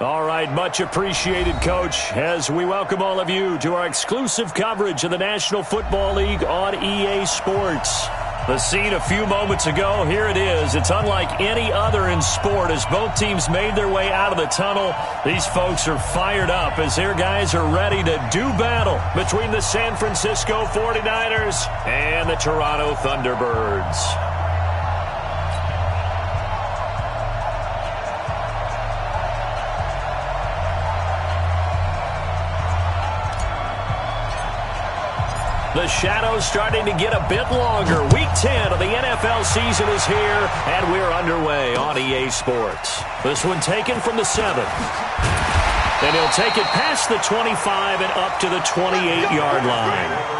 All right, much appreciated, Coach, as we welcome all of you to our exclusive coverage of the National Football League on EA Sports. The scene a few moments ago, here it is. It's unlike any other in sport as both teams made their way out of the tunnel. These folks are fired up as their guys are ready to do battle between the San Francisco 49ers and the Toronto Thunderbirds. The shadow's starting to get a bit longer. Week 10 of the NFL season is here, and we're underway on EA Sports. This one taken from the 7. And he'll take it past the 25 and up to the 28-yard line.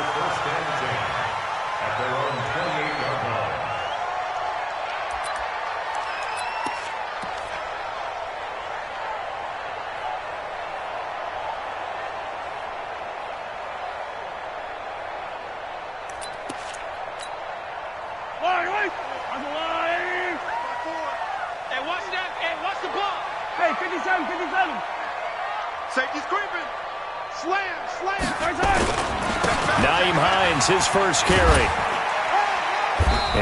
His first carry.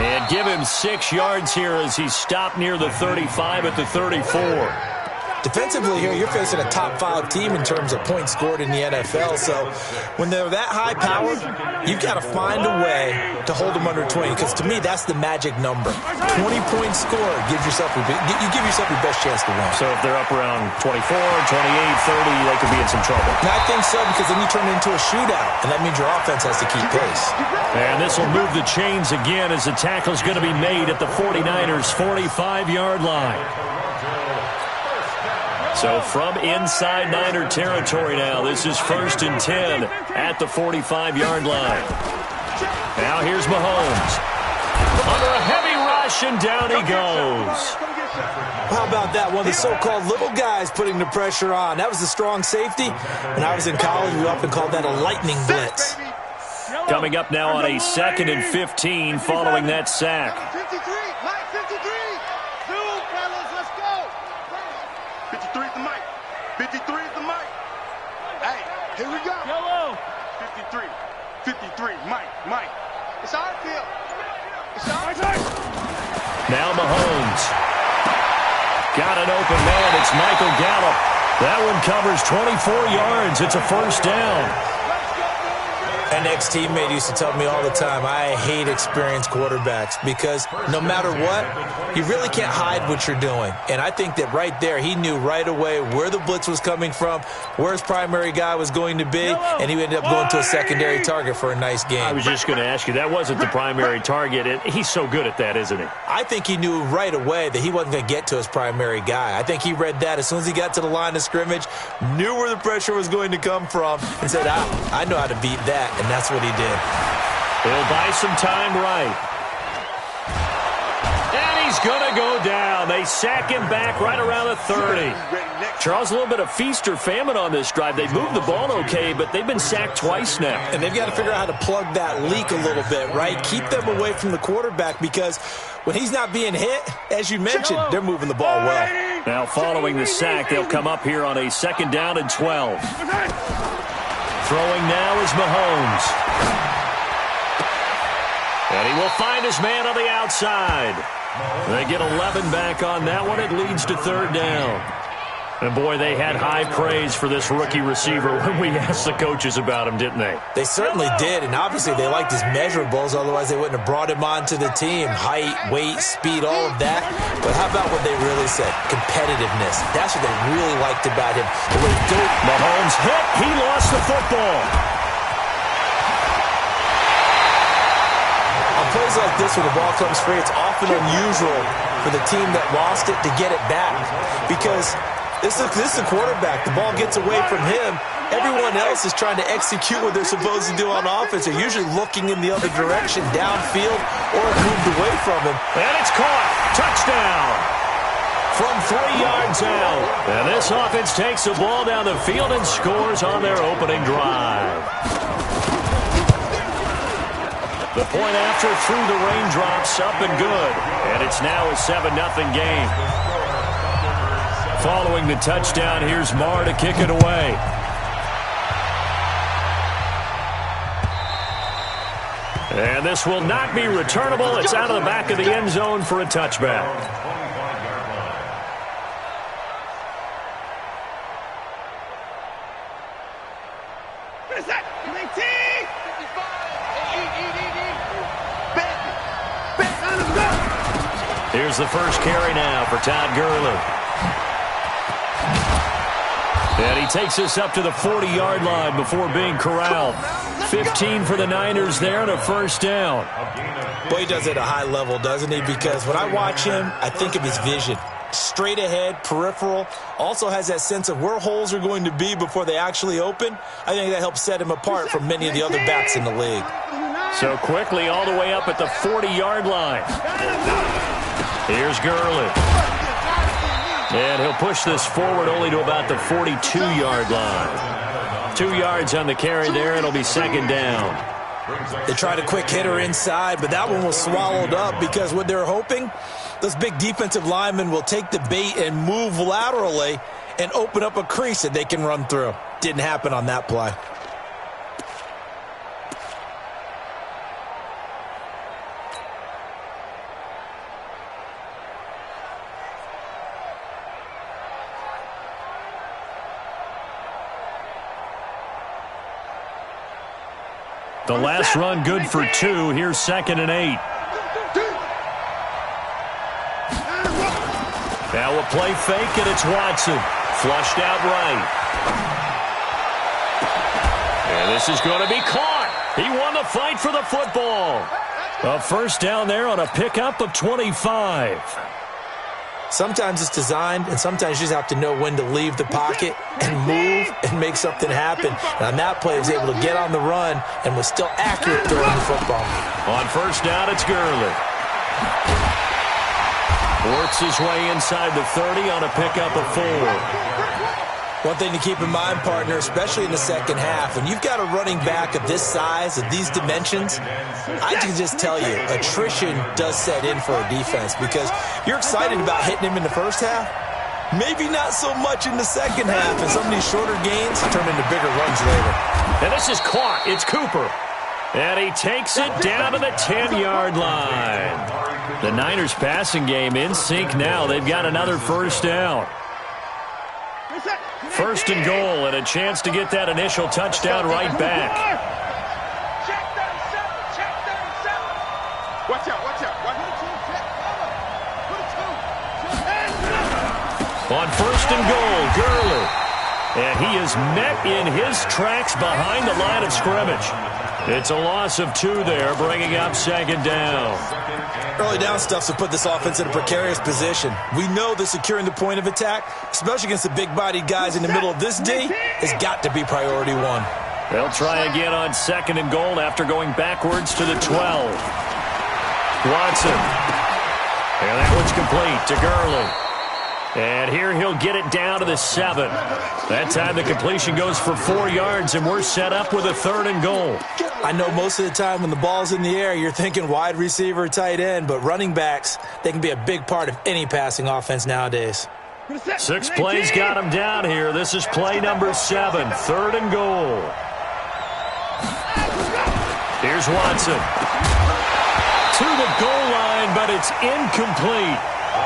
And give him 6 yards here as he stopped near the 35 at the 34. Defensively here, you're facing a top 5 team in terms of points scored in the NFL. So when they're that high powered, you've got to find a way to hold them under 20. Because to me, that's the magic number. 20 points scored gives yourself you give yourself your best chance to win. So if they're up around 24, 28, 30, they could be in some trouble. And I think so, because then you turn it into a shootout, and that means your offense has to keep pace. And this will move the chains again as the tackle's going to be made at the 49ers' 45-yard line. So from inside Niner territory now, this is 1st and 10 at the 45-yard line. Now here's Mahomes. Under a heavy rush, and down he goes. How about that? One of the so-called little guys putting the pressure on. That was the strong safety. When I was in college, we often called that a lightning blitz. Coming up now on a 2nd and 15 following that sack. 53, Mike, 53. Zoom, fellas, let's go. 53 is the mic. 53 is the mic. Hey, here we go. Yellow. 53. 53. Mike. It's our field. It's our turn. Now Mahomes. Got an open man. It's Michael Gallup. That one covers 24 yards. It's a first down. An ex-teammate used to tell me all the time, I hate experienced quarterbacks because no matter what, you really can't hide what you're doing. And I think that right there, he knew right away where the blitz was coming from, where his primary guy was going to be, and he ended up going to a secondary target for a nice game. I was just going to ask you, that wasn't the primary target, and he's so good at that, isn't he? I think he knew right away that he wasn't going to get to his primary guy. I think he read that as soon as he got to the line of scrimmage, knew where the pressure was going to come from, and said, I know how to beat that. And that's what he did. He'll buy some time right. And he's going to go down. They sack him back right around the 30. Charles, a little bit of feast or famine on this drive. They moved the ball okay, but they've been sacked twice now. And they've got to figure out how to plug that leak a little bit, right? Keep them away from the quarterback because when he's not being hit, as you mentioned, they're moving the ball well. Now following the sack, they'll come up here on a 2nd down and 12. Throwing now is Mahomes. And he will find his man on the outside. They get 11 back on that one. It leads to 3rd down. And, boy, they had high praise for this rookie receiver when we asked the coaches about him, didn't they? They certainly did, and obviously they liked his measurables. Otherwise, they wouldn't have brought him onto the team. Height, weight, speed, all of that. But how about what they really said? Competitiveness. That's what they really liked about him. The way Mahomes hit. He lost the football. On plays like this, when the ball comes free, it's often unusual for the team that lost it to get it back because this is a quarterback. The ball gets away from him. Everyone else is trying to execute what they're supposed to do on offense. They're usually looking in the other direction, downfield, or moved away from him. And it's caught. Touchdown. From 3 yards out. And this offense takes the ball down the field and scores on their opening drive. The point after through the raindrops, up and good. And it's now a 7-0 game. Following the touchdown, here's Marr to kick it away. And this will not be returnable. It's out of the back of the end zone for a touchback. Here's the first carry now for Todd Gurley. And he takes us up to the 40-yard line before being corralled. 15 for the Niners there and a first down. Boy, he does it at a high level, doesn't he? Because when I watch him, I think of his vision. Straight ahead, peripheral. Also has that sense of where holes are going to be before they actually open. I think that helps set him apart from many of the other backs in the league. So quickly all the way up at the 40-yard line. Here's Gurley. And he'll push this forward only to about the 42-yard line. 2 yards on the carry there. It'll be second down. They tried a quick hitter inside, but that one was swallowed up because what they're hoping, those big defensive linemen will take the bait and move laterally and open up a crease that they can run through. Didn't happen on that play. The last run good for 2. Here's 2nd and 8. Now a play fake, and it's Watson. Flushed out right. And this is going to be caught. He won the fight for the football. A first down there on a pickup of 25. Sometimes it's designed, and sometimes you just have to know when to leave the pocket and move and make something happen. And on that play, he was able to get on the run and was still accurate throwing the football. On first down, it's Gurley. Works his way inside the 30 on a pickup of 4. One thing to keep in mind, partner, especially in the second half, when you've got a running back of this size, of these dimensions, I can just tell you, attrition does set in for a defense because you're excited about hitting him in the first half. Maybe not so much in the second half, and some of these shorter gains turn into bigger runs later. And this is caught. It's Cooper. And he takes it down to the 10-yard line. The Niners passing game in sync now. They've got another first down. First and goal, and a chance to get that initial touchdown right back. Watch out, watch out. On first and goal, Gurley. And he is met in his tracks behind the line of scrimmage. It's a loss of 2 there, bringing up second down. Early down stuff to put this offense in a precarious position. We know that securing the point of attack, especially against the big-bodied guys in the middle of this D, has got to be priority 1. They'll try again on second and goal after going backwards to the 12. Watson. And that one's complete to Gurley. And here he'll get it down to the 7. That time the completion goes for 4 yards, and we're set up with a 3rd and goal. I know most of the time when the ball's in the air, you're thinking wide receiver, tight end, but running backs, they can be a big part of any passing offense nowadays. 6 plays got him down here. This is play number 7, 3rd and goal. Here's Watson. To the goal line, but it's incomplete.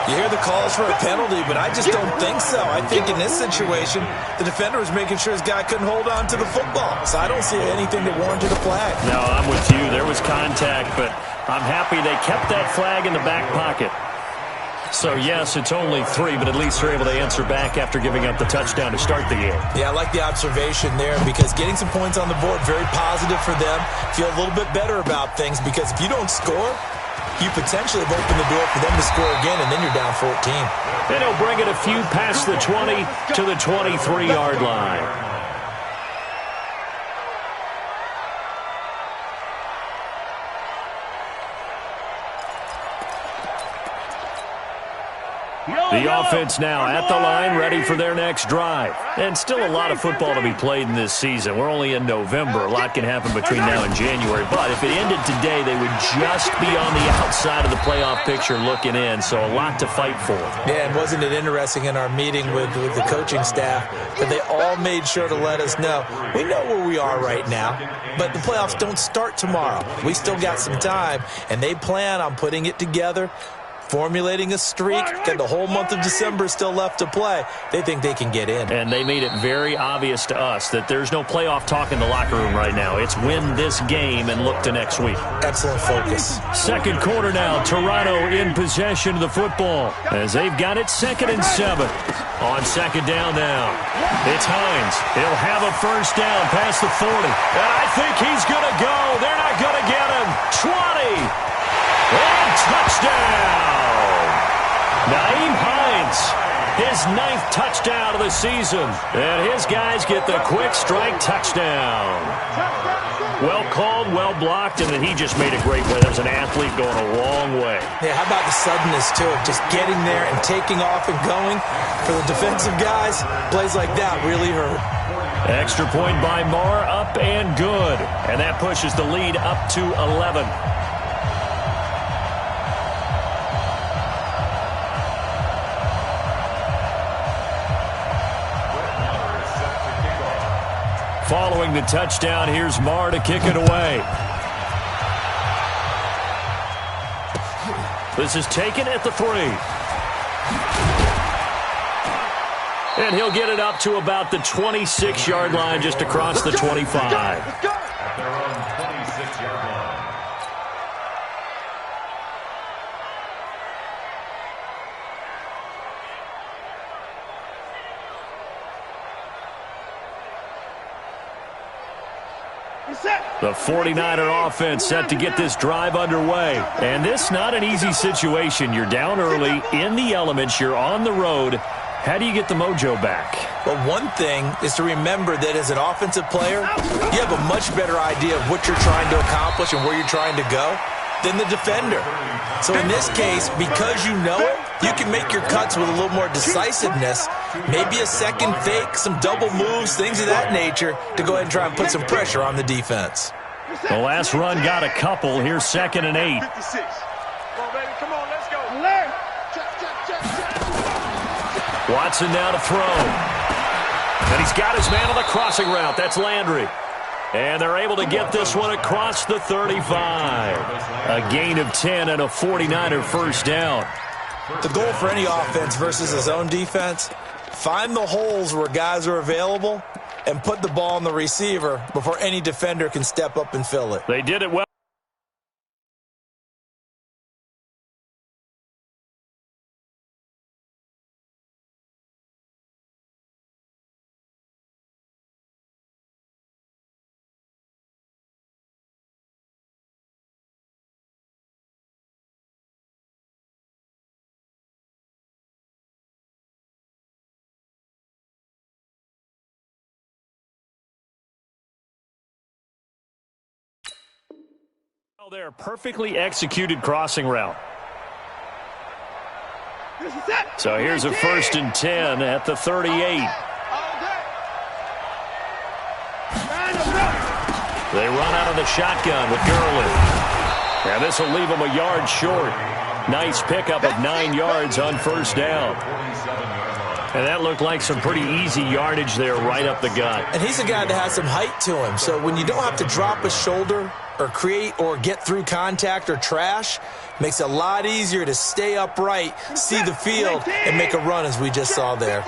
You hear the calls for a penalty, but I just don't think so. I think in this situation, the defender was making sure his guy couldn't hold on to the football. So I don't see anything that warranted a flag. No, I'm with you. There was contact, but I'm happy they kept that flag in the back pocket. So, yes, it's only 3, but at least they're able to answer back after giving up the touchdown to start the game. Yeah, I like the observation there because getting some points on the board, very positive for them. Feel a little bit better about things because if you don't score, you potentially have opened the door for them to score again, and then you're down 14. And he'll bring it a few past the 20 to the 23-yard line. The offense now at the line, ready for their next drive. And still a lot of football to be played in this season. We're only in November. A lot can happen between now and January. But if it ended today, they would just be on the outside of the playoff picture looking in. So a lot to fight for. Yeah, and wasn't it interesting in our meeting with the coaching staff that they all made sure to let us know, we know where we are right now, but the playoffs don't start tomorrow. We still got some time, and they plan on putting it together, formulating a streak, and the whole month of December is still left to play. They think they can get in. And they made it very obvious to us that there's no playoff talk in the locker room right now. It's win this game and look to next week. Excellent focus. Second quarter now, Toronto in possession of the football as they've got it 2nd and 7. On second down now, it's Hines. He'll have a first down past the 40. And I think he's going to go. They're not going to get him. 20. And touchdown! Nyheim Hines, his 9th touchdown of the season. And his guys get the quick strike touchdown. Well called, well blocked, and then he just made a great play. That was an athlete going a long way. Yeah, how about the suddenness, too, of just getting there and taking off and going? For the defensive guys, plays like that really hurt. Extra point by Marr, up and good. And that pushes the lead up to 11. Following the touchdown, here's Marr to kick it away. This is taken at the 3. And he'll get it up to about the 26-yard line, just across the 25. The 49er offense set to get this drive underway. And this not an easy situation. You're down early, in the elements, you're on the road. How do you get the mojo back? Well, one thing is to remember that as an offensive player, you have a much better idea of what you're trying to accomplish and where you're trying to go than the defender. So in this case, because you know it, you can make your cuts with a little more decisiveness, maybe a second fake, some double moves, things of that nature, to go ahead and try and put some pressure on the defense. The last run got a couple. Here's 2nd and 8. 56. Come on, baby. Come on, let's go. Watson now to throw. And he's got his man on the crossing route. That's Landry. And they're able to get this one across the 35. A gain of 10 and a 49er first down. The goal for any offense versus his own defense, find the holes where guys are available and put the ball on the receiver before any defender can step up and fill it. They did it well. There, perfectly executed crossing route. So here's a 1st and 10 at the 38. They run out of the shotgun with Gurley. And this will leave them a yard short. Nice pickup of 9 yards on first down. And that looked like some pretty easy yardage there right up the gut. And he's a guy that has some height to him. So when you don't have to drop a shoulder or create or get through contact or trash, makes it a lot easier to stay upright, see the field, and make a run as we just saw there.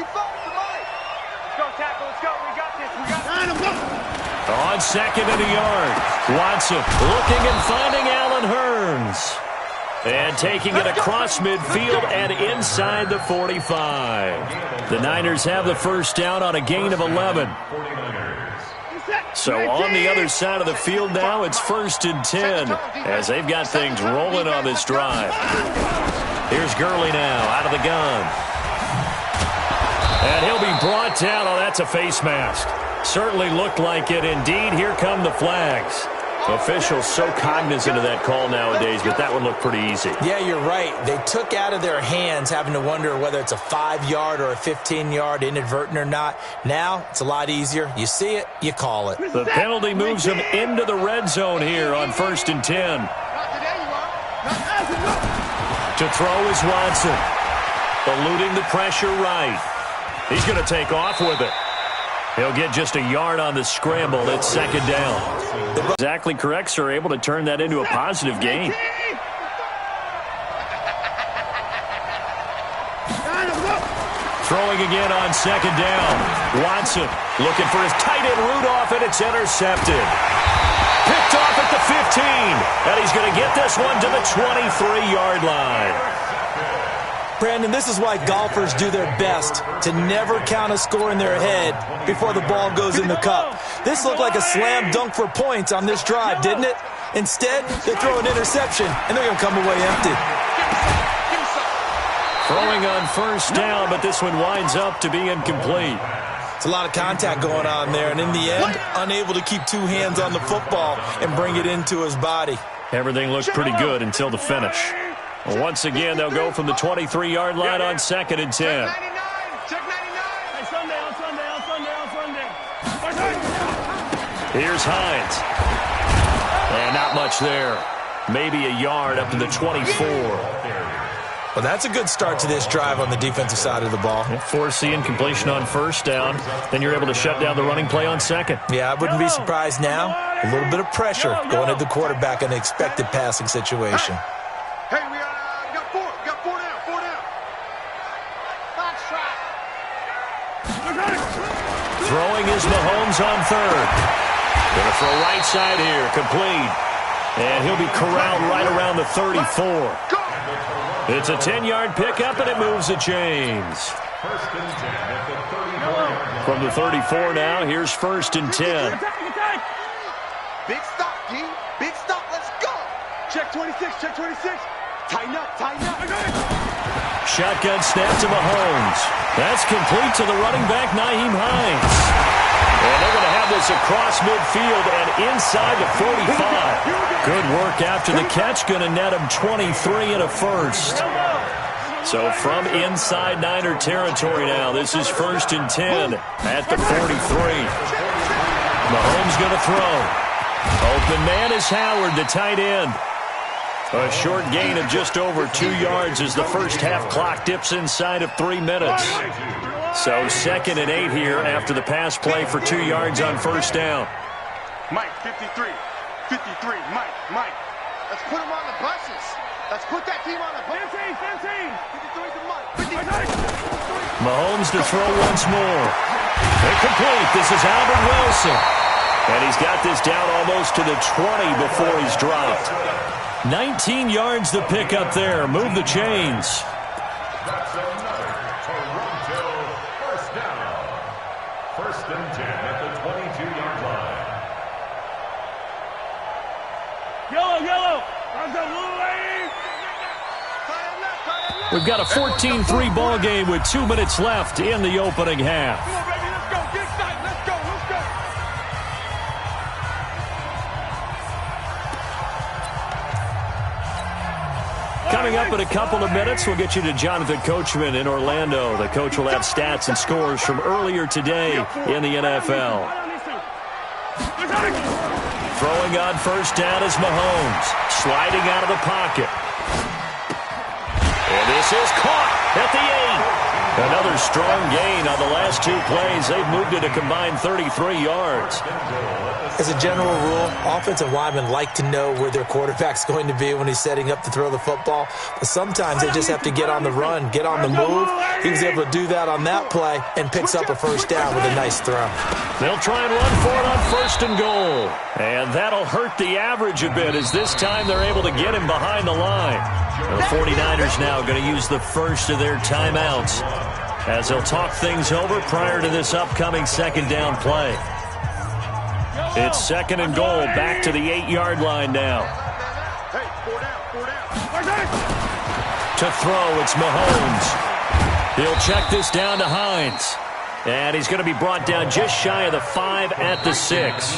On 2nd and a yard, Watson looking and finding Allen Hurns. And taking it across midfield and inside the 45. The Niners have the first down on a gain of 11. So on the other side of the field now, it's 1st and 10 as they've got things rolling on this drive. Here's Gurley now out of the gun. And he'll be brought down. Oh, that's a face mask. Certainly looked like it. Indeed, here come the flags. Officials so cognizant of that call nowadays, but that one looked pretty easy. Yeah, you're right. They took out of their hands having to wonder whether it's a 5-yard or a 15-yard, inadvertent or not. Now, it's a lot easier. You see it, you call it. The penalty moves him into the red zone here on 1st and 10. To throw is Watson. Eluding the pressure right. He's going to take off with it. He'll get just a yard on the scramble. It's 2nd down. Exactly correct, sir. Able to turn that into a positive gain. Throwing again on 2nd down. Watson looking for his tight end Rudolph, and it's intercepted. Picked off at the 15, and he's going to get this one to the 23-yard line. Brandon, this is why golfers do their best to never count a score in their head before the ball goes in the cup. This looked like a slam dunk for points on this drive, didn't it? Instead, they throw an interception, and they're going to come away empty. Throwing on 1st down, but this one winds up to be incomplete. It's a lot of contact going on there, and in the end, unable to keep 2 hands on the football and bring it into his body. Everything looked pretty good until the finish. Well, once again, they'll go from the 23-yard line on 2nd and 10. Check 99. Hey, Sunday. Here's Hines. And not much there. Maybe a yard up to the 24. Well, that's a good start to this drive on the defensive side of the ball. Force the incompletion on 1st down. Then you're able to shut down the running play on 2nd. Yeah, I wouldn't be surprised now. A little bit of pressure going at the quarterback in an expected passing situation. Hey, we got 4. We got 4 down. 4 down. Box track. Throwing is Mahomes on 3rd. Going to throw right side here. Complete. And he'll be corralled right around the 34. It's a 10-yard pickup, and it moves the chains. From the 34 now, here's 1st and 10. Big stop, D. Big stop. Let's go. Check 26. Check 26. Tighten up. Shotgun snap to Mahomes. That's complete to the running back, Nyheim Hines. And they're going to have this across midfield and inside the 45. Good work after the catch. Going to net him 23 and a first. So from inside Niner territory now, this is 1st and 10 at the 43. Mahomes going to throw. Open man is Howard, the tight end. A short gain of just over 2 yards as the first half clock dips inside of 3 minutes. So 2nd and 8 here after the pass play for 2 yards on 1st down. Mike, 53. 53. Mike. Let's put him on the buses. Let's put that team on the bus. 15. 53 to Mike. 53. Mahomes to throw once more. Incomplete. This is Albert Wilson. And he's got this down almost to the 20 before he's dropped. 19 yards to pick up there. Move the chains. First and 10 at the 22-yard line. Yellow. We've got a 14-3 ball game with 2 minutes left in the opening half. Come on, baby. Let's go. Get excited. Let's go. Coming up in a couple of minutes, we'll get you to Jonathan Coachman in Orlando. The coach will have stats and scores from earlier today in the NFL. Throwing on 1st down is Mahomes. Sliding out of the pocket. And this is caught at the 8. Another strong gain on the last 2 plays. They've moved it a combined 33 yards. As a general rule, offensive linemen like to know where their quarterback's going to be when he's setting up to throw the football. But sometimes they just have to get on the run, get on the move. He was able to do that on that play and picks up a 1st down with a nice throw. They'll try and run for it on 1st and goal. And that'll hurt the average a bit as this time they're able to get him behind the line. The 49ers now going to use the first of their timeouts as they'll talk things over prior to this upcoming 2nd down play. It's 2nd and goal, back to the 8-yard line now. Hey, 4 down. To throw, it's Mahomes. He'll check this down to Hines. And he's going to be brought down just shy of the 5 at the 6.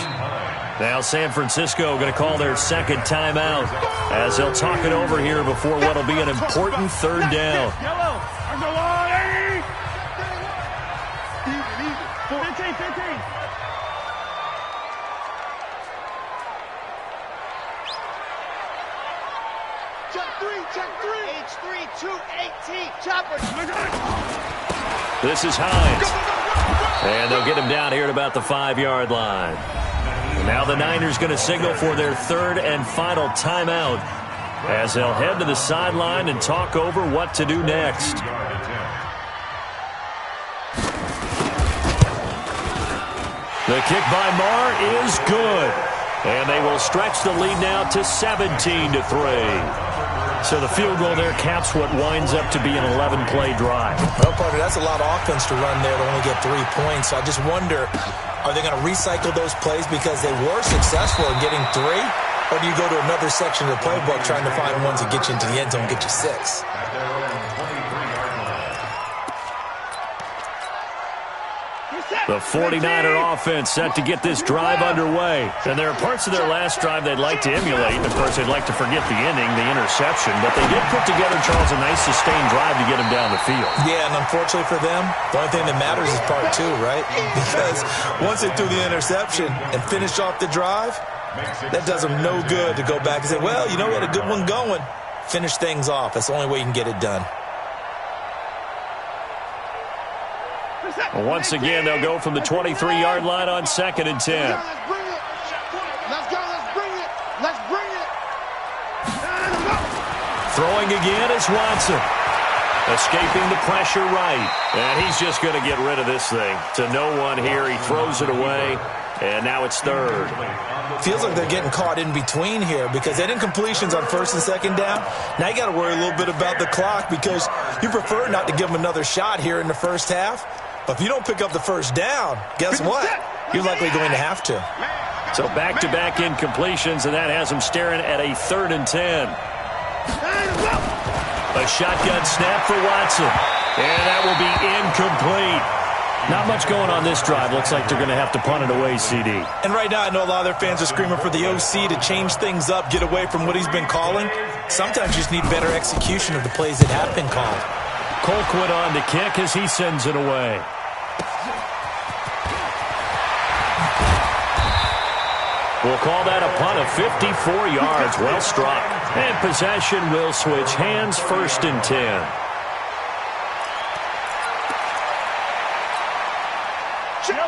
Now San Francisco going to call their second timeout as they'll talk it over here before what will be an important third down. Yellow. On the line. 15. Check three. H3, 218. Chopper. This is Hines. And they'll get him down here at about the 5-yard line. Now the Niners going to signal for their third and final timeout as they'll head to the sideline and talk over what to do next. The kick by Marr is good. And they will stretch the lead now to 17-3. So the field goal there caps what winds up to be an 11-play drive. Well, partner, that's a lot of offense to run there to only get 3 points. So I just wonder, are they going to recycle those plays because they were successful in getting 3? Or do you go to another section of the playbook trying to find ones that get you into the end zone and get you 6? The 49er offense set to get this drive underway. And there are parts of their last drive they'd like to emulate. And, of course, they'd like to forget the ending, the interception. But they did put together, Charles, a nice sustained drive to get him down the field. Yeah, and unfortunately for them, the only thing that matters is part 2, right? Because once they threw the interception and finished off the drive, that does them no good to go back and say, well, you know, we had a good one going. Finish things off. That's the only way you can get it done. Well, once again, they'll go from the 23-yard line on 2nd and 10. Let's bring it. Let's go. Let's bring it. Throwing again is Watson. Escaping the pressure right. And he's just going to get rid of this thing. To no one here. He throws it away. And now it's 3rd. Feels like they're getting caught in between here because they had incompletions on 1st and 2nd down. Now you got to worry a little bit about the clock because you prefer not to give them another shot here in the first half. But if you don't pick up the first down, guess what? You're likely going to have to. So back-to-back incompletions, and that has them staring at a 3rd and 10. A shotgun snap for Watson. And that will be incomplete. Not much going on this drive. Looks like they're going to have to punt it away, CD. And right now, I know a lot of their fans are screaming for the OC to change things up, get away from what he's been calling. Sometimes you just need better execution of the plays that have been called. Colquitt on to kick as he sends it away. We'll call that a punt of 54 yards. Well struck. And possession will switch hands, 1st and 10.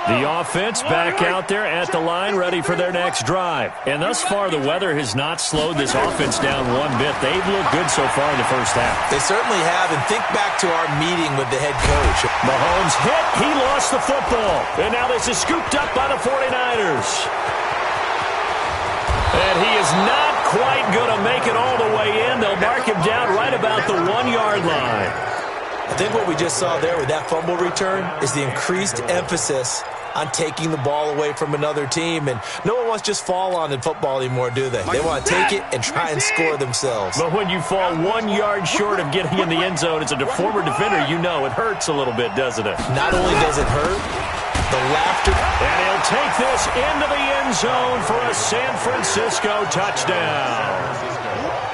The offense back out there at the line, ready for their next drive. And thus far, the weather has not slowed this offense down one bit. They've looked good so far in the first half. They certainly have. And think back to our meeting with the head coach. Mahomes hit. He lost the football. And now this is scooped up by the 49ers. And he is not quite going to make it all the way in. They'll mark him down right about the 1-yard line. I think what we just saw there with that fumble return is the increased emphasis on taking the ball away from another team. And no one wants to just fall on in football anymore, do they? They want to take it and try and score themselves. But when you fall 1 yard short of getting in the end zone as a former defender, you know it hurts a little bit, doesn't it? Not only does it hurt, the laughter. And he'll take this into the end zone for a San Francisco touchdown.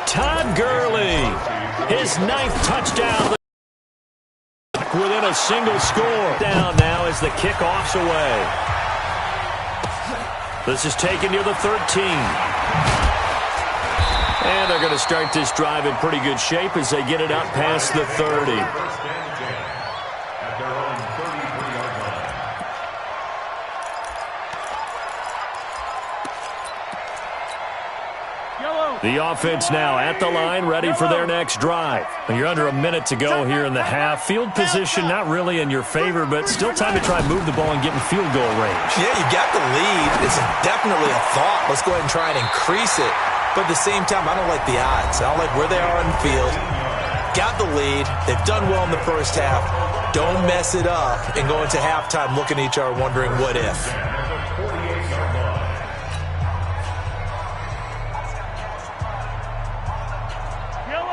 Todd Gurley, his 9th touchdown. Within a single score. Down now as the kickoff's away. This is taken near the 13. And they're going to start this drive in pretty good shape as they get it up past the 30. The offense now at the line, ready for their next drive. You're under a minute to go here in the half. Field position not really in your favor, but still time to try and move the ball and get in field goal range. Yeah, you got the lead. It's definitely a thought. Let's go ahead and try and increase it. But at the same time, I don't like the odds. I don't like where they are on the field. Got the lead. They've done well in the first half. Don't mess it up and go into halftime looking at each other wondering what if.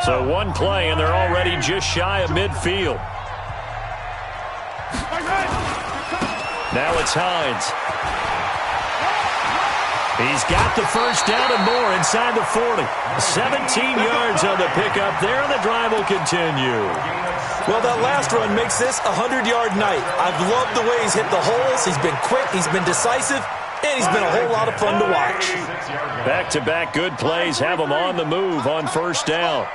So one play, and they're already just shy of midfield. Now it's Hines. He's got the first down and more inside the 40. 17 yards on the pickup there, and the drive will continue. Well, that last run makes this a 100-yard night. I've loved the way he's hit the holes. He's been quick, he's been decisive, and he's been a whole lot of fun to watch. Back-to-back good plays have him on the move on first down.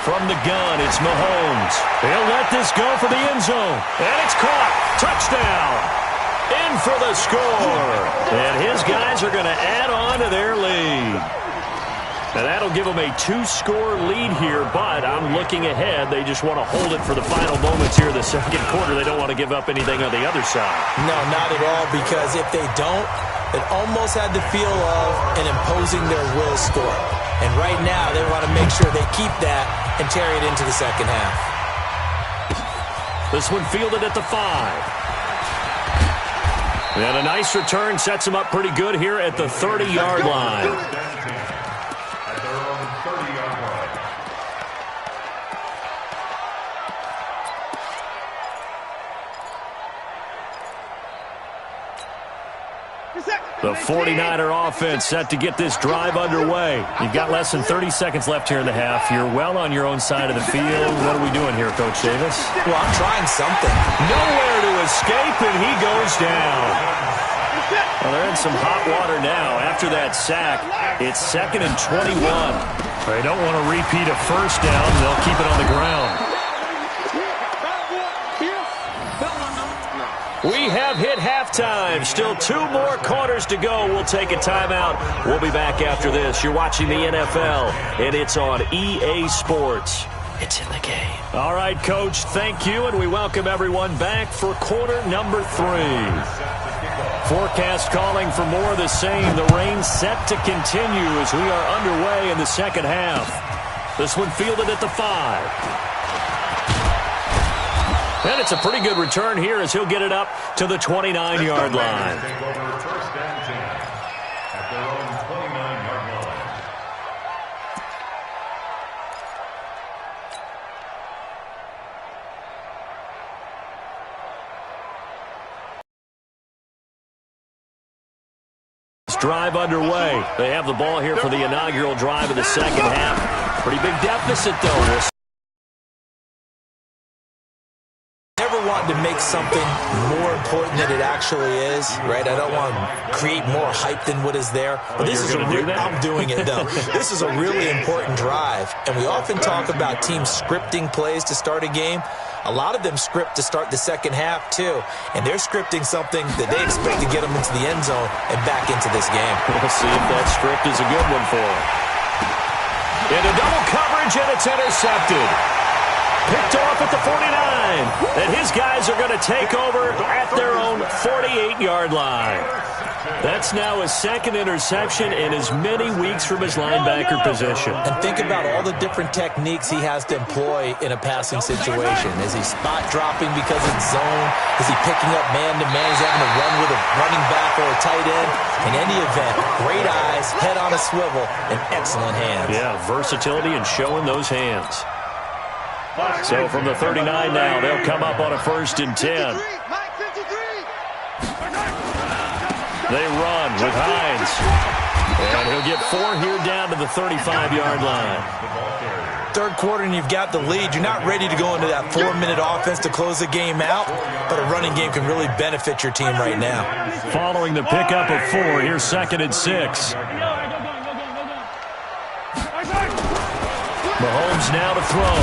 From the gun, it's Mahomes. He'll let this go for the end zone. And it's caught. Touchdown. In for the score. And his guys are going to add on to their lead. And that'll give them a 2-score lead here, but I'm looking ahead. They just want to hold it for the final moments here in the second quarter. They don't want to give up anything on the other side. No, not at all, because if they don't, it almost had the feel of an imposing their will score. And right now, they want to make sure they keep that and carry it into the second half. This one fielded at the 5. And a nice return sets him up pretty good here at the 30-yard line. At their own 30-yard line. The 49er offense set to get this drive underway. You've got less than 30 seconds left here in the half. You're well on your own side of the field. What are we doing here, Coach Davis? Well, I'm trying something. Nowhere to escape, and he goes down. Well, they're in some hot water now. After that sack, it's 2nd and 21. They don't want to repeat a first down. They'll keep it on the ground. We have hit halftime. Still 2 more quarters to go. We'll take a timeout. We'll be back after this. You're watching the NFL, and it's on EA Sports. It's in the game. All right, Coach, thank you, and we welcome everyone back for quarter number 3. Forecast calling for more of the same. The rain set to continue as we are underway in the second half. This one fielded at the 5. And it's a pretty good return here as he'll get it up to the 29-yard line. Take over first and 10 at their own 29-yard line. Drive underway. They have the ball here for the inaugural drive of the second half. Pretty big deficit, though. Want to make something more important than it actually is, right? I don't want to create more hype than what is there. But this is I'm doing it, though. This is a really important drive, and we often talk about teams scripting plays to start a game. A lot of them script to start the second half, too, and they're scripting something that they expect to get them into the end zone and back into this game. We'll see if that script is a good one for them. Into double coverage, and it's intercepted. Picked off at the 49, and his guys are going to take over at their own 48-yard line. That's now his 2nd interception in as many weeks from his linebacker position. And think about all the different techniques he has to employ in a passing situation. Is he spot dropping because it's zone? Is he picking up man-to-man? Is he having to run with a running back or a tight end? In any event, great eyes, head on a swivel, and excellent hands. Yeah, versatility and showing those hands. So from the 39 now, they'll come up on a 1st and 10. They run with Hines. And he'll get 4 here down to the 35-yard line. Third quarter and you've got the lead. You're not ready to go into that 4-minute offense to close the game out, but a running game can really benefit your team right now. Following the pickup of 4, here's 2nd and 6. Mahomes now to throw.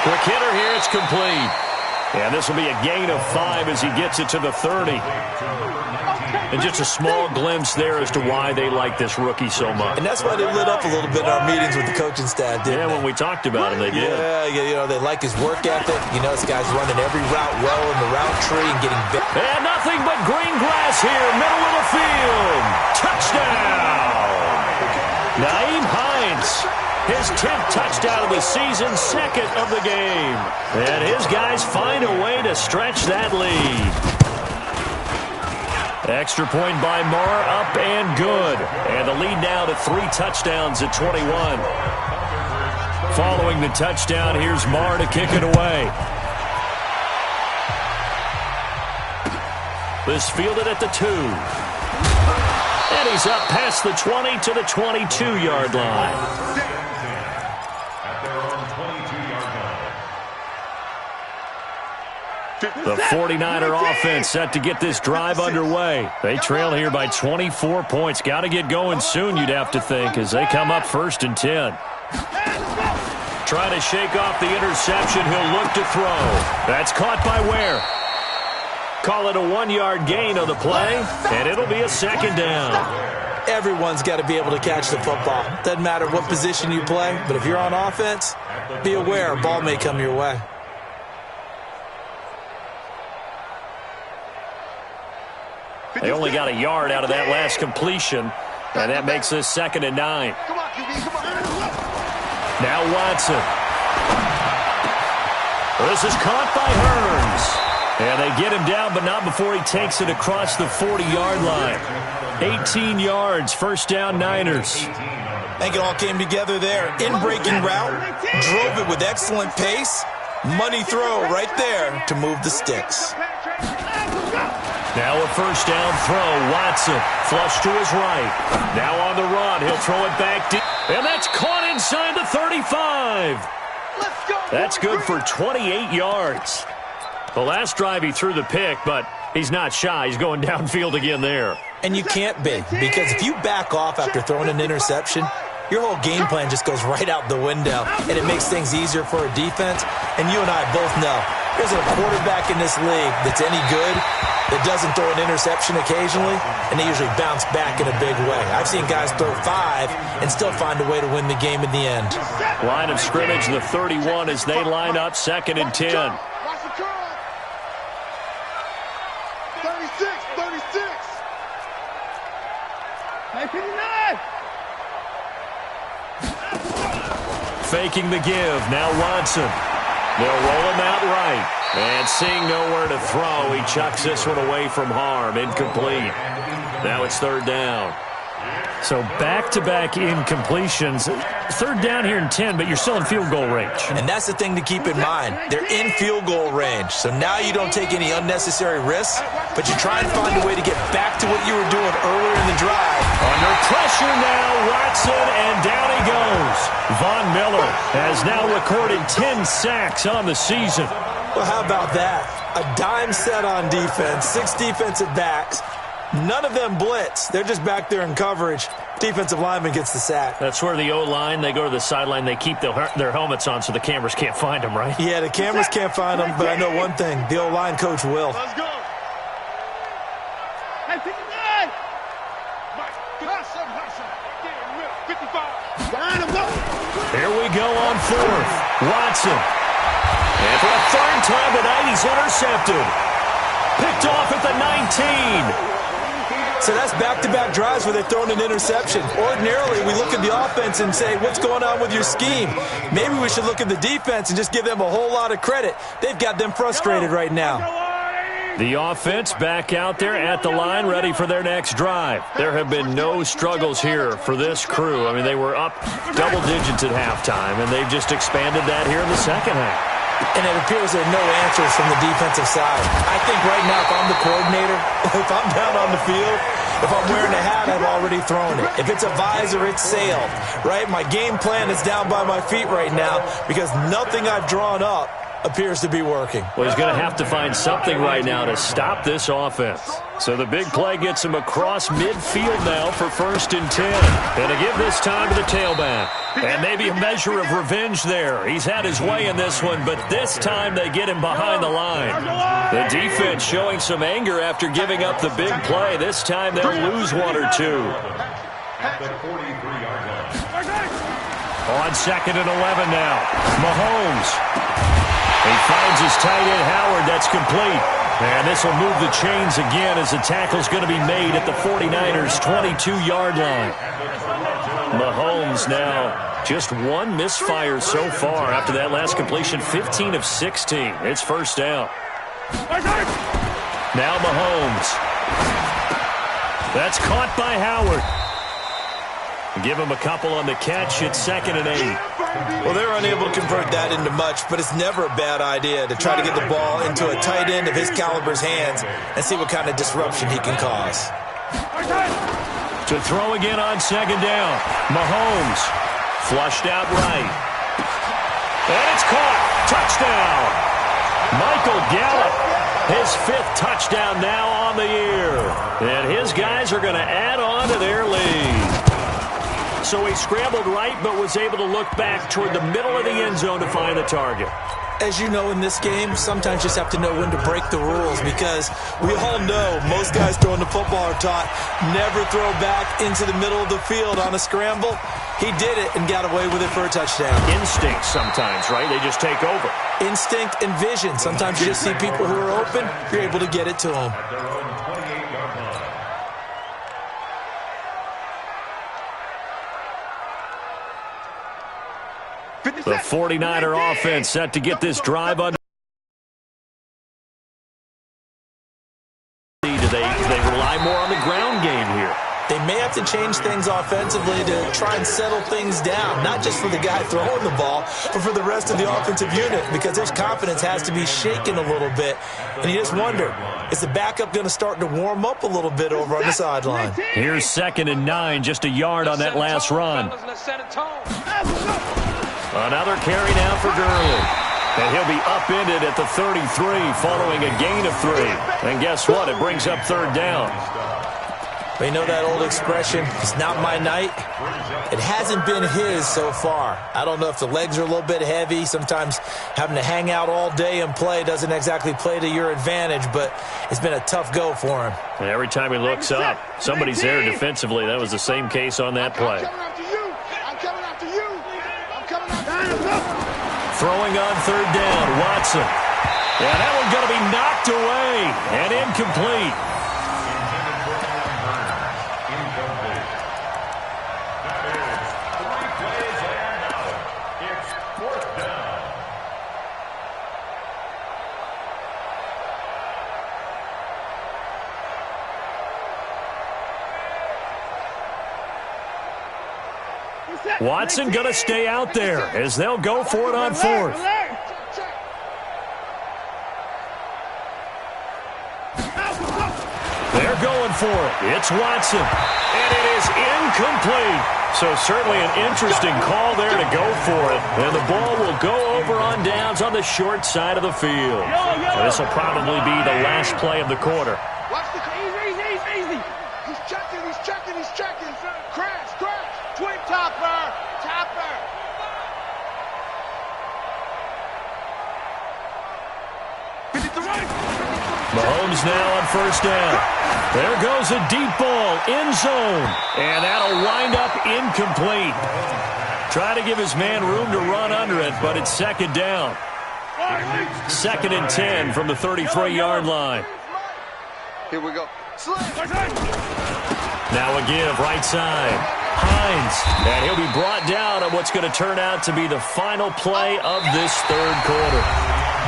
Quick hitter here, it's complete. And this will be a gain of 5 as he gets it to the 30. And just a small glimpse there as to why they like this rookie so much. And that's why they lit up a little bit in our meetings with the coaching staff, didn't they? When we talked about him, they did. Yeah, you know, they like his work ethic. You know, this guy's running every route well in the route tree and getting big. And nothing but green grass here, middle of the field. Touchdown! Nyheim Hines. His 10th touchdown of the season, 2nd of the game. And his guys find a way to stretch that lead. Extra point by Moore, up and good. And the lead now to 3 touchdowns at 21. Following the touchdown, here's Marr to kick it away. This fielded at the 2. And he's up past the 20 to the 22-yard line. At their own 22-yard line. The 49er offense set to get this drive underway. They trail here by 24 points. Got to get going soon, you'd have to think, as they come up 1st and 10. Trying to shake off the interception. He'll look to throw. That's caught by Ware. Call it a 1-yard gain on the play, and it'll be a 2nd down. Everyone's got to be able to catch the football. Doesn't matter what position you play, but if you're on offense, be aware a ball may come your way. They only got a yard out of that last completion, and that makes this 2nd and 9. Now Watson. This is caught by Hearns. And they get him down, but not before he takes it across the 40-yard line. 18 yards, 1st down, Niners. I think it all came together there. In-breaking route, drove it with excellent pace. Money throw right there to move the sticks. Now a 1st down throw. Watson, flush to his right. Now on the run, he'll throw it back deep. And that's caught inside the 35. That's good for 28 yards. The last drive he threw the pick, but he's not shy. He's going downfield again there. And you can't be, because if you back off after throwing an interception, your whole game plan just goes right out the window, and it makes things easier for a defense. And you and I both know there's a quarterback in this league that's any good that doesn't throw an interception occasionally, and they usually bounce back in a big way. I've seen guys throw 5 and still find a way to win the game in the end. Line of scrimmage, the 31 as they line up 2nd and 10. 36. Faking the give. Now Watson. They'll roll him out right. And seeing nowhere to throw, he chucks this one away from harm. Incomplete. Now it's 3rd down. So back-to-back incompletions. 3rd down here in 10, but you're still in field goal range. And that's the thing to keep in mind. They're in field goal range. So now you don't take any unnecessary risks, but you try and find a way to get back to what you were doing earlier in the drive. Under pressure now, Watson, and down he goes. Von Miller has now recorded 10 sacks on the season. Well, how about that? A dime set on defense, 6 defensive backs. None of them blitz. They're just back there in coverage. Defensive lineman gets the sack. That's where the O-line, they go to the sideline, they keep their helmets on so the cameras can't find them, right? Yeah, the cameras can't find them, but I know one thing. The O-line coach will. Let's go. Hey, 59. Hustle. 55. Line him up. Here we go on 4th. Watson. And for the 3rd time tonight, he's intercepted. Picked off at the 19. So that's back-to-back drives where they're throwing an interception. Ordinarily, we look at the offense and say, what's going on with your scheme? Maybe we should look at the defense and just give them a whole lot of credit. They've got them frustrated right now. The offense back out there at the line, ready for their next drive. There have been no struggles here for this crew. I mean, they were up double digits at halftime, and they've just expanded that here in the 2nd half. And it appears there are no answers from the defensive side. I think right now, if I'm the coordinator, if I'm down on the field, if I'm wearing a hat, I've already thrown it. If it's a visor, it's sailed, right? My game plan is down by my feet right now because nothing I've drawn up appears to be working. Well, he's going to have to find something right now to stop this offense. So the big play gets him across midfield now for 1st and 10. And to give this time to the tailback. And maybe a measure of revenge there. He's had his way in this one, but this time they get him behind the line. The defense showing some anger after giving up the big play. This time they'll lose 1 or 2. At the 43-yard line. On 2nd and 11 now. Mahomes. He finds his tight end, Howard. That's complete. And this will move the chains again as the tackle's going to be made at the 49ers' 22-yard line. Mahomes now just 1 misfire so far after that last completion. 15 of 16. It's 1st down. Now Mahomes. That's caught by Howard. Give him a couple on the catch. It's 2nd and 8. Well, they're unable to convert that into much, but it's never a bad idea to try to get the ball into a tight end of his caliber's hands and see what kind of disruption he can cause. To throw again on 2nd down. Mahomes flushed out right. And it's caught. Touchdown. Michael Gallup, his 5th touchdown now on the year. And his guys are going to add on to their lead. So he scrambled right, but was able to look back toward the middle of the end zone to find the target. As you know, in this game, sometimes you just have to know when to break the rules, because we all know most guys throwing the football are taught never throw back into the middle of the field on a scramble. He did it and got away with it for a touchdown. Instinct sometimes, right? They just take over. Instinct and vision. Sometimes you just see people who are open, you're able to get it to them. The 49er offense set to get this drive on. Do they rely more on the ground game here? They may have to change things offensively to try and settle things down, not just for the guy throwing the ball, but for the rest of the offensive unit, because his confidence has to be shaken a little bit. And you just wonder, is the backup going to start to warm up a little bit over on the sideline? Here's 2nd and 9, just a yard on that last run. Another carry now for Gurley. And he'll be upended at the 33 following a gain of 3. And guess what? It brings up 3rd down. You know that old expression, it's not my night? It hasn't been his so far. I don't know if the legs are a little bit heavy. Sometimes having to hang out all day and play doesn't exactly play to your advantage, but it's been a tough go for him. And every time he looks up, somebody's there defensively. That was the same case on that play. Throwing on 3rd down, Watson. Yeah, that one's going to be knocked away and incomplete. Watson going to stay out there as they'll go for it on 4th. They're going for it. It's Watson. And it is incomplete. So certainly an interesting call there to go for it. And the ball will go over on downs on the short side of the field. So this will probably be the last play of the quarter. Watch the easy. He's checking. Crash. Twin topper. Mahomes now on 1st down. There goes a deep ball, end zone, and that'll wind up incomplete. Try to give his man room to run under it, but it's 2nd down. 2nd and 10 from the 33-yard line. Here we go. Now a give, right side. Hines, and he'll be brought down on what's going to turn out to be the final play of this 3rd quarter.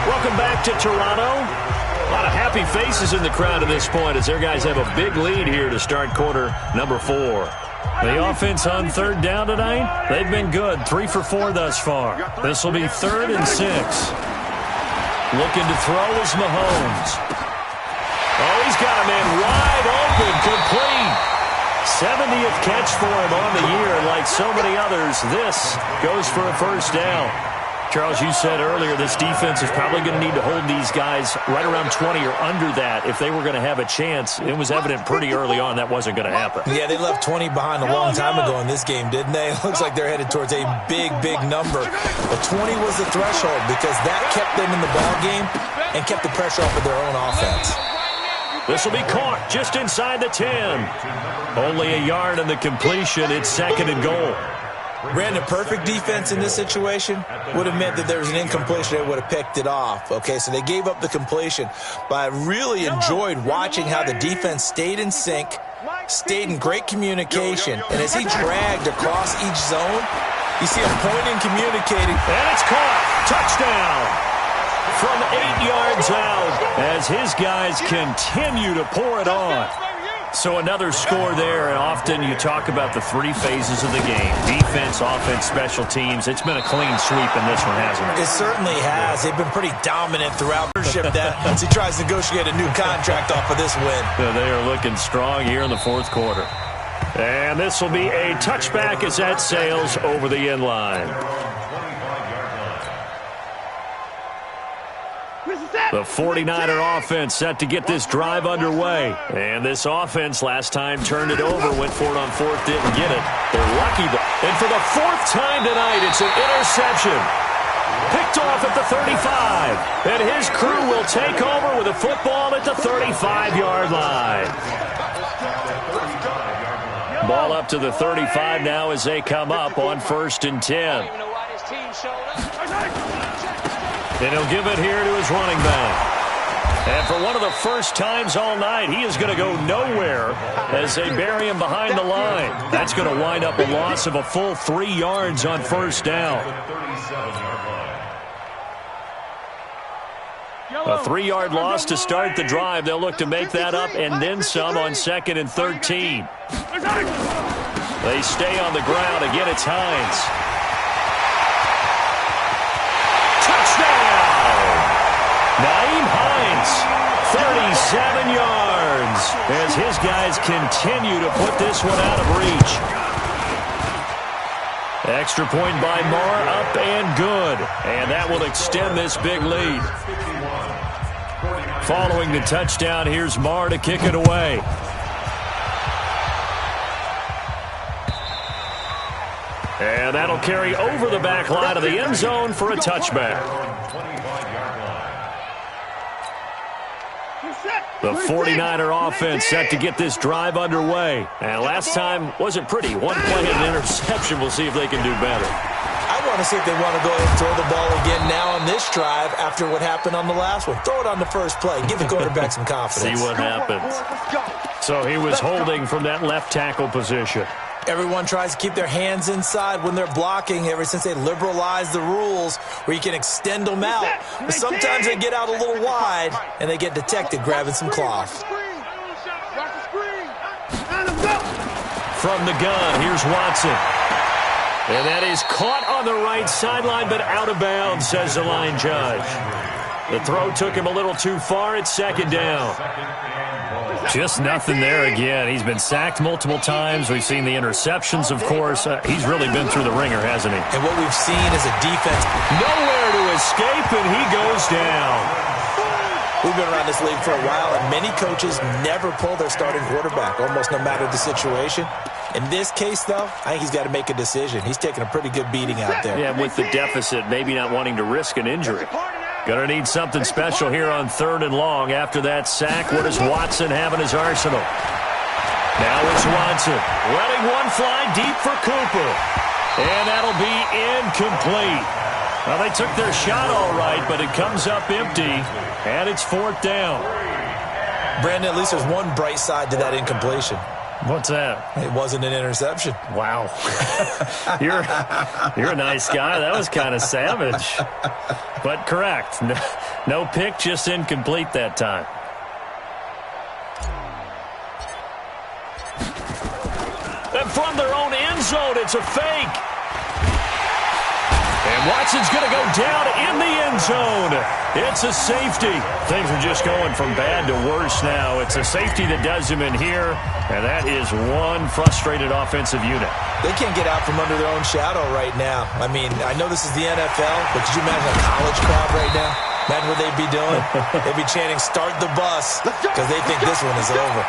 Welcome back to Toronto. A lot of happy faces in the crowd at this point as their guys have a big lead here to start quarter number 4. The offense on 3rd down tonight, they've been good. 3 for 4 thus far. This will be 3rd and 6. Looking to throw is Mahomes. Oh, he's got a man wide open, complete. 70th catch for him on the year, and like so many others, this goes for a 1st down. Charles, you said earlier this defense is probably going to need to hold these guys right around 20 or under that if they were going to have a chance. It was evident pretty early on that wasn't going to happen. Yeah, they left 20 behind a long time ago in this game, didn't they? It looks like they're headed towards a big number. But 20 was the threshold because that kept them in the ball game and kept the pressure off of their own offense. This will be caught just inside the 10. Only a yard in the completion. It's 2nd and goal. Brandon, perfect defense in this situation would have meant that there was an incompletion. They would have picked it off. Okay, so they gave up the completion. But I really enjoyed watching how the defense stayed in sync, stayed in great communication. And as he dragged across each zone, you see him pointing, communicating. And it's caught. Touchdown. From 8 yards out as his guys continue to pour it on. So another score there, and often you talk about the three phases of the game. Defense, offense, special teams. It's been a clean sweep in this one, hasn't it? It certainly has. They've been pretty dominant throughout that as he tries to negotiate a new contract off of this win. They are looking strong here in the fourth quarter. And this will be a touchback as that sails over the end line. The 49er offense set to get this drive underway. And this offense last time turned it over, went for it on fourth, didn't get it. They're lucky. And for the fourth time tonight, it's an interception. Picked off at the 35. And his crew will take over with a football at the 35-yard line. Ball up to the 35 now as they come up on 1st and 10. And he'll give it here to his running back. And for one of the first times all night, he is going to go nowhere as they bury him behind the line. That's going to wind up a loss of a full 3 yards on 1st down. A 3-yard loss to start the drive. They'll look to make that up and then some on 2nd and 13. They stay on the ground. Again, it's Hines. Nyheim Hines, 37 yards, as his guys continue to put this one out of reach. Extra point by Marr, up and good, and that will extend this big lead. Following the touchdown, here's Marr to kick it away. And that'll carry over the back line of the end zone for a touchback. The 49er offense set to get this drive underway. And last time wasn't pretty. One play and an interception. We'll see if they can do better. I want to see if they want to go ahead and throw the ball again now on this drive after what happened on the last one. Throw it on the first play. Give the quarterback some confidence. See what happens. So he was holding from that left tackle position. Everyone tries to keep their hands inside when they're blocking ever since they liberalized the rules where you can extend them out. But sometimes they get out a little wide and they get detected grabbing some cloth. From the gun, here's Watson. And that is caught on the right sideline but out of bounds, says the line judge. The throw took him a little too far. It's 2nd down. Just nothing there again. He's been sacked multiple times. We've seen the interceptions, of course. He's really been through the ringer, hasn't he? And what we've seen is a defense. Nowhere to escape, and he goes down. We've been around this league for a while, and many coaches never pull their starting quarterback, almost no matter the situation. In this case, though, I think he's got to make a decision. He's taking a pretty good beating out there. Yeah, with the deficit, maybe not wanting to risk an injury. Gonna need something special here on 3rd and long. After that sack, what does Watson have in his arsenal? Now it's Watson. Letting one fly deep for Cooper. And that'll be incomplete. Well, they took their shot all right, but it comes up empty. And it's 4th down. Brandon, at least there's one bright side to that incompletion. What's that? It wasn't an interception. Wow. You're a nice guy. That was kind of savage. But correct. No pick, just incomplete that time. And from their own end zone, it's a fake. And Watson's going to go down in the end zone. It's a safety. Things are just going from bad to worse now. It's a safety that does him in here, and that is one frustrated offensive unit. They can't get out from under their own shadow right now. I mean, I know this is the NFL, but could you imagine a college crowd right now? Imagine what they'd be doing. They'd be chanting, "Start the bus," because they think this one is over.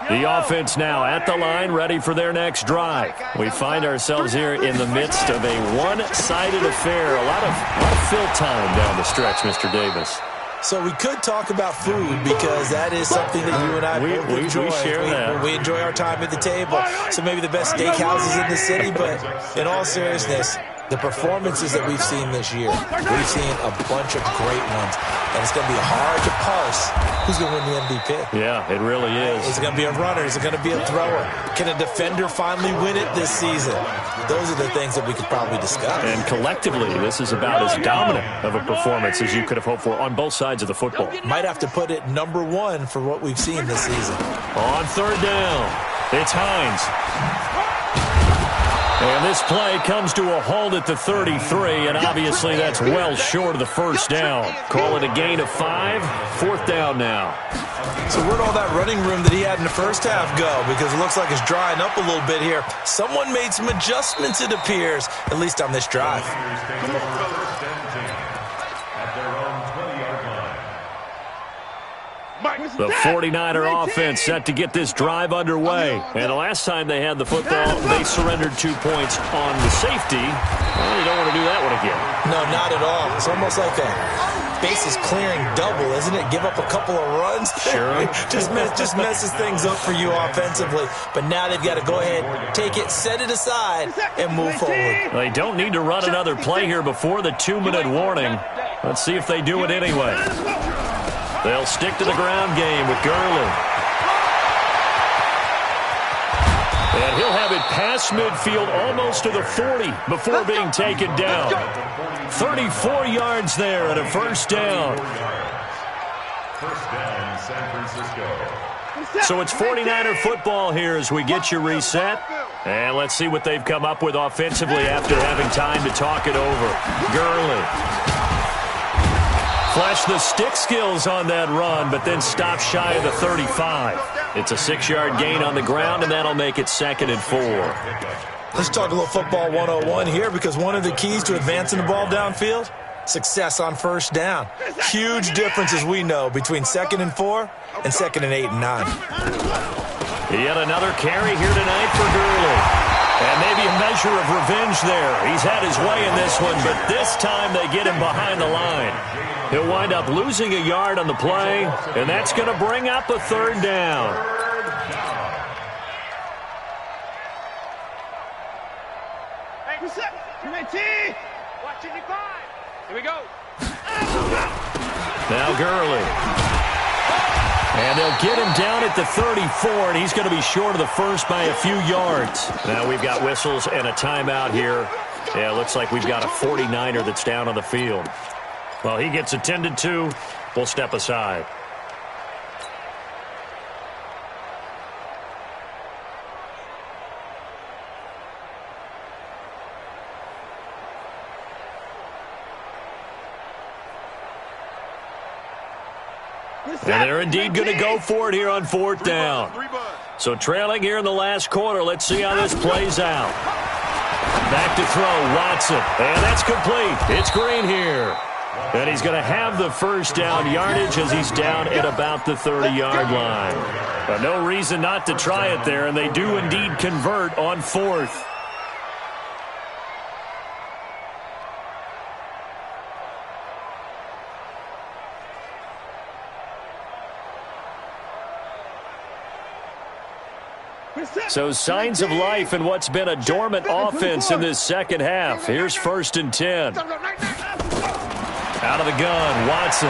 The offense now at the line, ready for their next drive. We find ourselves here in the midst of a one-sided affair. A lot of fill time down the stretch, Mr. Davis. So we could talk about food because that is something that you and I both enjoy. We share that. We enjoy our time at the table. So maybe the best steakhouses in the city, but in all seriousness, The performances that we've seen this year, we've seen a bunch of great ones. And it's going to be hard to parse who's going to win the MVP. Yeah, it really is. Is it going to be a runner? Is it going to be a thrower? Can a defender finally win it this season? Those are the things that we could probably discuss. And collectively, this is about as dominant of a performance as you could have hoped for on both sides of the football. Might have to put it #1 for what we've seen this season. On third down, it's Hines. And this play comes to a halt at the 33, and obviously that's well short of the first down. Call it a gain of 5, fourth down now. So where'd all that running room that he had in the first half go? Because it looks like it's drying up a little bit here. Someone made some adjustments, it appears, at least on this drive. The 49er offense set to get this drive underway. And the last time they had the football, they surrendered 2 points on the safety. Well, you don't want to do that one again. No, not at all. It's almost like a bases clearing double, isn't it? Give up a couple of runs. Sure. just messes things up for you offensively. But now they've got to go ahead, take it, set it aside, and move forward. They don't need to run another play here before the 2-minute warning. Let's see if they do it anyway. They'll stick to the ground game with Gurley. And he'll have it past midfield almost to the 40 before being taken down. 34 yards there and a first down. First down, San Francisco. So it's 49er football here as we get you reset. And let's see what they've come up with offensively after having time to talk it over. Gurley. Flash the stick skills on that run, but then stop shy of the 35. It's a 6-yard gain on the ground, and that'll make it 2nd and 4. Let's talk a little football 101 here, because one of the keys to advancing the ball downfield, success on first down. Huge difference, as we know, between 2nd and 4 and 2nd and 8 and 9. Yet another carry here tonight for Gurley. And maybe a measure of revenge there. He's had his way in this one, but this time they get him behind the line. He'll wind up losing a yard on the play, and that's going to bring up a 3rd down. Here we go. Now Gurley. And they'll get him down at the 34, and he's going to be short of the first by a few yards. Now we've got whistles and a timeout here. Yeah, it looks like we've got a 49er that's down on the field. Well, he gets attended to. We'll step aside. And they're indeed going to go for it here on 4th down. So trailing here in the last quarter. Let's see how this plays out. Back to throw, Watson. And that's complete. It's Green here. And he's going to have the first down yardage as he's down at about the 30-yard line. But no reason not to try it there, and they do indeed convert on 4th. So signs of life in what's been a dormant offense in this second half. Here's 1st and 10. Out of the gun, Watson.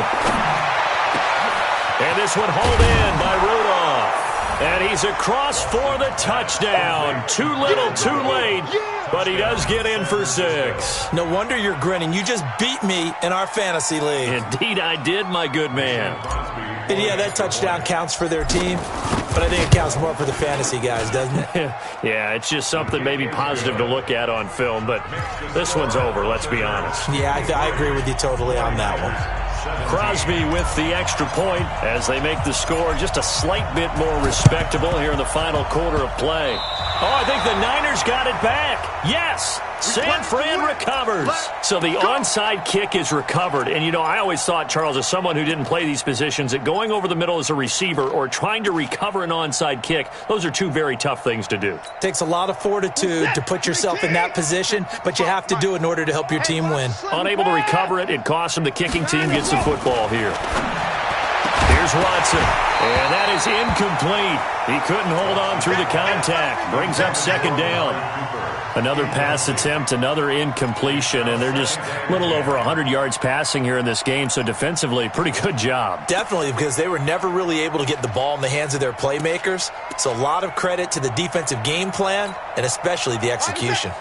And this one hauled in by Rudolph. And he's across for the touchdown. Too little, too late. But he does get in for 6. No wonder you're grinning. You just beat me in our fantasy league. Indeed I did, my good man. And yeah, that touchdown counts for their team, but I think it counts more for the fantasy guys, doesn't it? Yeah, it's just something maybe positive to look at on film, but this one's over, let's be honest. Yeah, I agree with you totally on that one. Crosby with the extra point as they make the score just a slight bit more respectable here in the final quarter of play. Oh, I think the Niners got it back. Yes, San Fran recovers. So the onside kick is recovered. And, you know, I always thought, Charles, as someone who didn't play these positions, that going over the middle as a receiver or trying to recover an onside kick, those are two very tough things to do. Takes a lot of fortitude to put yourself in that position, but you have to do it in order to help your team win. Unable to recover it, it costs them. The kicking team gets the football here. Here's Here's Watson. And that is incomplete. He couldn't hold on through the contact. Brings up second down. Another pass attempt, another incompletion, and they're just a little over 100 yards passing here in this game, so defensively, pretty good job. Definitely, because they were never really able to get the ball in the hands of their playmakers. So a lot of credit to the defensive game plan, and especially the execution.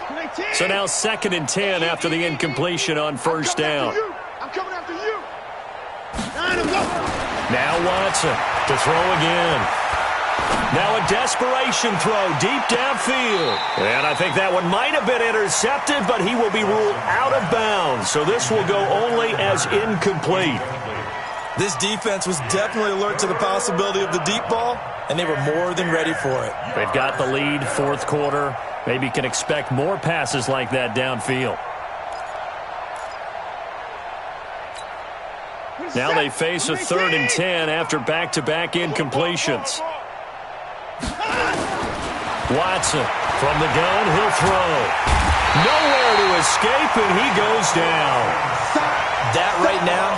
So now 2nd and 10 after the incompletion on first down. I'm coming after you. Now Watson to throw again. Now a desperation throw deep downfield. And I think that one might have been intercepted, but he will be ruled out of bounds. So this will go only as incomplete. This defense was definitely alert to the possibility of the deep ball, and they were more than ready for it. They've got the lead, fourth quarter. Maybe can expect more passes like that downfield. Now they face a 3rd and 10 after back-to-back incompletions. Watson from the gun, he'll throw. Nowhere to escape, and he goes down. That right now,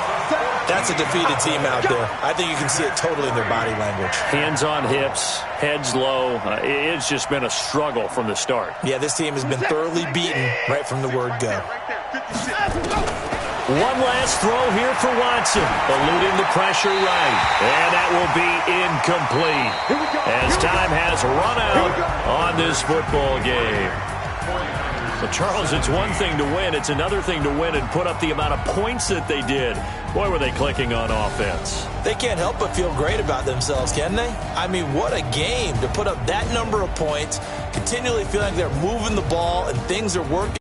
that's a defeated team out there. I think you can see it totally in their body language. Hands on hips, heads low. It's just been a struggle from the start. Yeah, this team has been thoroughly beaten right from the word go. One last throw here for Watson, eluding the pressure right. And that will be incomplete as time has run out on this football game. Well, Charles, it's one thing to win. It's another thing to win and put up the amount of points that they did. Boy, were they clicking on offense. They can't help but feel great about themselves, can they? I mean, what a game to put up that number of points, continually feeling like they're moving the ball and things are working.